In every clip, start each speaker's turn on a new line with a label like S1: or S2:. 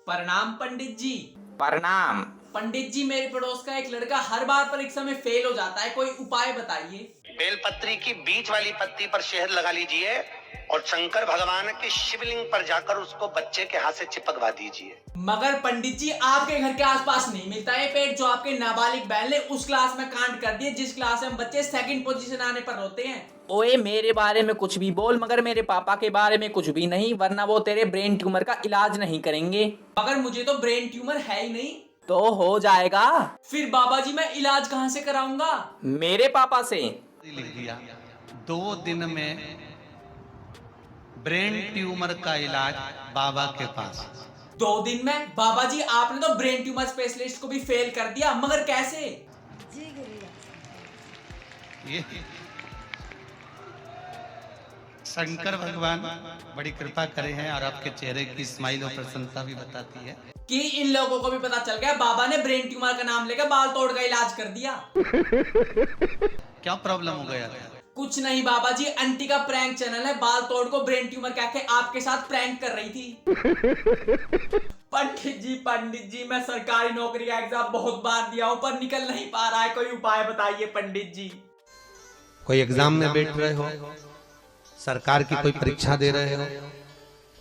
S1: प्रणाम पंडित जी।
S2: प्रणाम।
S1: पंडित जी, मेरे पड़ोस का एक लड़का हर बार परीक्षा में फेल हो जाता है, कोई उपाय बताइए।
S3: बेलपत्री की बीच वाली पत्ती पर शहद लगा लीजिए और शंकर भगवान के शिवलिंग पर जाकर उसको बच्चे के हाथ से चिपकवा दीजिए।
S1: मगर पंडित जी, आपके घर के आसपास नहीं मिलता ये पेड़ जो आपके नाबालिग बहन ने उस क्लास में कांड कर दिए जिस क्लास में हम बच्चे सेकंड पोजीशन आने पर रोते हैं।
S2: ओए, मेरे बारे में कुछ भी बोल मगर मेरे पापा के बारे में कुछ भी नहीं, वरना वो तेरे ब्रेन ट्यूमर का इलाज नहीं करेंगे।
S1: मगर मुझे तो ब्रेन ट्यूमर है ही नहीं।
S2: तो हो जाएगा।
S1: फिर बाबा जी, मैं इलाज कहाँ से कराऊंगा?
S2: मेरे पापा से।
S4: लिख दिया 2 दिन में ब्रेन ट्यूमर का इलाज बाबा के पास।
S1: 2 दिन में? बाबा जी, आपने तो ब्रेन ट्यूमर स्पेशलिस्ट को भी फेल कर दिया, मगर कैसे?
S4: ये शंकर भगवान बड़ी कृपा करे हैं और आपके चेहरे की स्माइल और प्रसन्नता भी बताती है
S1: कि इन लोगों को भी पता चल गया बाबा ने ब्रेन ट्यूमर का नाम लेकर बाल तोड़ का इलाज कर दिया।
S4: क्या प्रॉब्लम हो गया?
S1: कुछ नहीं बाबा जी, आंटी का प्रैंक चैनल है, बाल तोड़ को ब्रेन ट्यूमर कह के आपके साथ प्रैंक कर रही थी। पंडित जी, मैं सरकारी नौकरी का एग्जाम बहुत बार दिया हूँ पर निकल नहीं पा रहा है, कोई उपाय बताइए पंडित जी।
S4: कोई एग्जाम में बैठ रहे हो, सरकार की कोई परीक्षा दे रहे हो,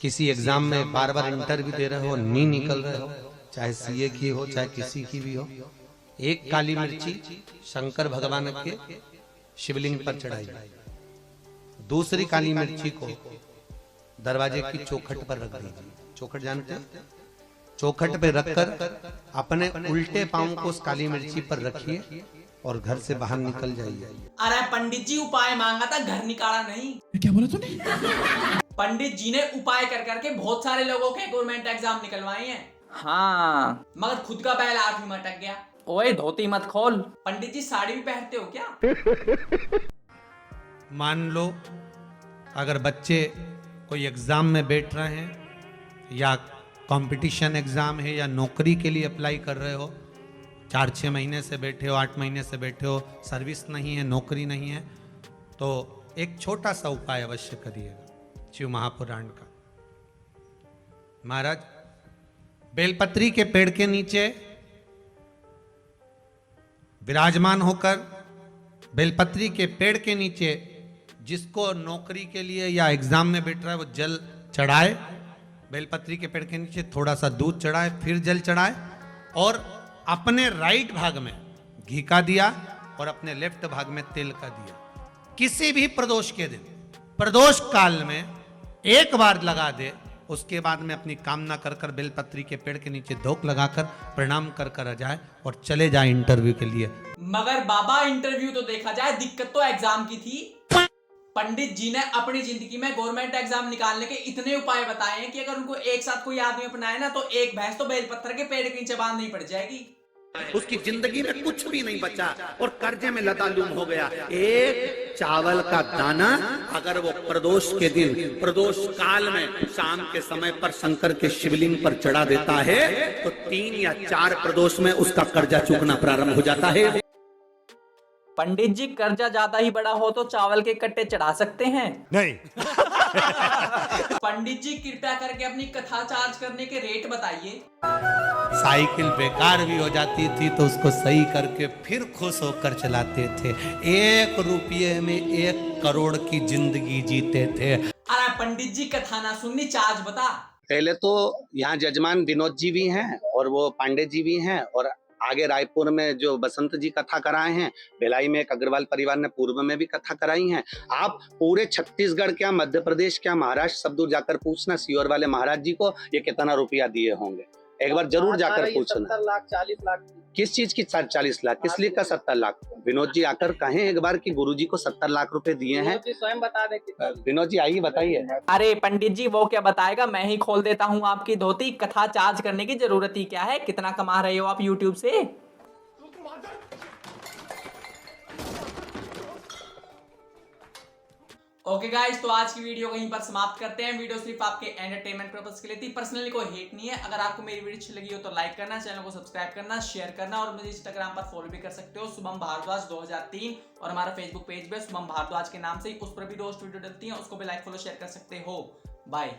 S4: किसी एग्जाम में बार बार इंटरव्यू दे रहे हो, नहीं निकल रहे हो, चाहे सीए की हो चाहे किसी की भी हो, एक काली मिर्ची शंकर भगवान के शिवलिंग पर चढ़ाई, दूसरी काली मिर्ची को दरवाजे की चौखट पर रख दीजिए। चौखट जानते हैं? चौखट पे रखकर अपने उल्टे पांव को उस काली मिर्ची पर रखिए और घर से बाहर निकल जाइए।
S1: अरे पंडित जी, उपाय मांगा था, घर निकाला नहीं।
S5: क्या बोला तूने?
S1: पंडित जी ने उपाय कर करके बहुत सारे लोगों के गवर्नमेंट एग्जाम निकलवाए हैं।
S2: हाँ,
S1: मगर खुद का बैल 8वीं में अटक गया।
S2: ओए धोती मत खोल।
S1: पंडित जी, साड़ी भी पहनते हो क्या?
S4: मान लो अगर बच्चे कोई एग्जाम में बैठ रहे हैं या कंपटीशन एग्जाम है या नौकरी के लिए अप्लाई कर रहे हो, 4-6 महीने से बैठे हो, 8 महीने से बैठे हो, सर्विस नहीं है, नौकरी नहीं है, तो एक छोटा सा उपाय अवश्य करिएगा शिव महापुराण का। महाराज, बेलपत्री के पेड़ के नीचे विराजमान होकर बेलपत्री के पेड़ के नीचे जिसको नौकरी के लिए या एग्जाम में बैठ रहा है वो जल चढ़ाए, बेलपत्री के पेड़ के नीचे थोड़ा सा दूध चढ़ाए, फिर जल चढ़ाए और अपने राइट भाग में घी का दिया और अपने लेफ्ट भाग में तेल का दिया। किसी भी प्रदोष के दिन, प्रदोष काल में एक बार लगा दे, उसके बाद में अपनी कामना कर कर बेलपत्री के पेड़ के नीचे धोख लगाकर प्रणाम कर कर आ जाए और चले जाए इंटरव्यू के लिए।
S1: मगर बाबा, इंटरव्यू तो देखा जाए, दिक्कत तो एग्जाम की थी। पंडित जी ने अपनी जिंदगी में गवर्नमेंट एग्जाम निकालने के इतने उपाय बताए हैं कि अगर उनको एक साथ कोई आदमी अपनाए ना तो एक भैंस तो बेलपत्र के पेड़ के नीचे बांधनी पड़ जाएगी।
S3: उसकी जिंदगी में कुछ भी नहीं बचा और कर्जे में लतालुम हो गया। एक चावल का दाना अगर वो प्रदोष के दिन, प्रदोष काल में शाम के समय पर शंकर के शिवलिंग पर चढ़ा देता है तो 3 या 4 प्रदोष में उसका कर्जा चूकना प्रारंभ हो जाता है।
S2: पंडित जी, कर्जा ज्यादा ही बड़ा हो तो चावल के कट्टे चढ़ा सकते हैं?
S5: नहीं।
S1: पंडित जी, कृपया करके अपनी कथा चार्ज करने के रेट बताइए।
S4: साइकिल बेकार भी हो जाती थी तो उसको सही करके फिर खुश होकर चलाते थे। 1 रुपये में 1 करोड़ की जिंदगी जीते थे।
S1: अरे पंडित जी, कथा ना सुननी, चार्ज बता।
S3: पहले तो यहाँ जजमान विनोद जी भी हैं और वो पांडे जी भी हैं और आगे रायपुर में जो बसंत जी कथा कराए हैं, भिलाई में एक अग्रवाल परिवार ने पूर्व में भी कथा कराई हैं। आप पूरे छत्तीसगढ़ क्या, मध्य प्रदेश क्या, महाराष्ट्र सब दूर जाकर पूछना सीहोर वाले महाराज जी को ये कितना रुपया दिए होंगे, एक बार जरूर जाकर पूछना।
S6: 70 लाख 40 लाख
S3: किस चीज की 40 लाख, किस लिए का 70 लाख? विनोद जी आकर कहें एक बार कि गुरुजी को 70 लाख रुपए दिए हैं।
S6: स्वयं बता दे।
S3: विनोद जी आइए, बताइए।
S2: अरे पंडित जी, वो क्या बताएगा, मैं ही खोल देता हूँ आपकी धोती। कथा चार्ज करने की जरूरत ही क्या है? कितना कमा रहे हो आप यूट्यूब से?
S1: ओके गाइस, तो आज की वीडियो कहीं पर समाप्त करते हैं। वीडियो सिर्फ आपके एंटरटेनमेंट पर्पस के लिए थी, पर्सनली कोई हेट नहीं है। अगर आपको मेरी वीडियो अच्छी लगी हो तो लाइक करना, चैनल को सब्सक्राइब करना, शेयर करना और मुझे इंस्टाग्राम पर फॉलो भी कर सकते हो, शुभम भारद्वाज 2003, और हमारा फेसबुक पेज पे शुभम भारद्वाज के नाम से ही, उस पर भी रोज वीडियो डलती है, उसको भी लाइक फॉलो शेयर कर सकते हो। बाय।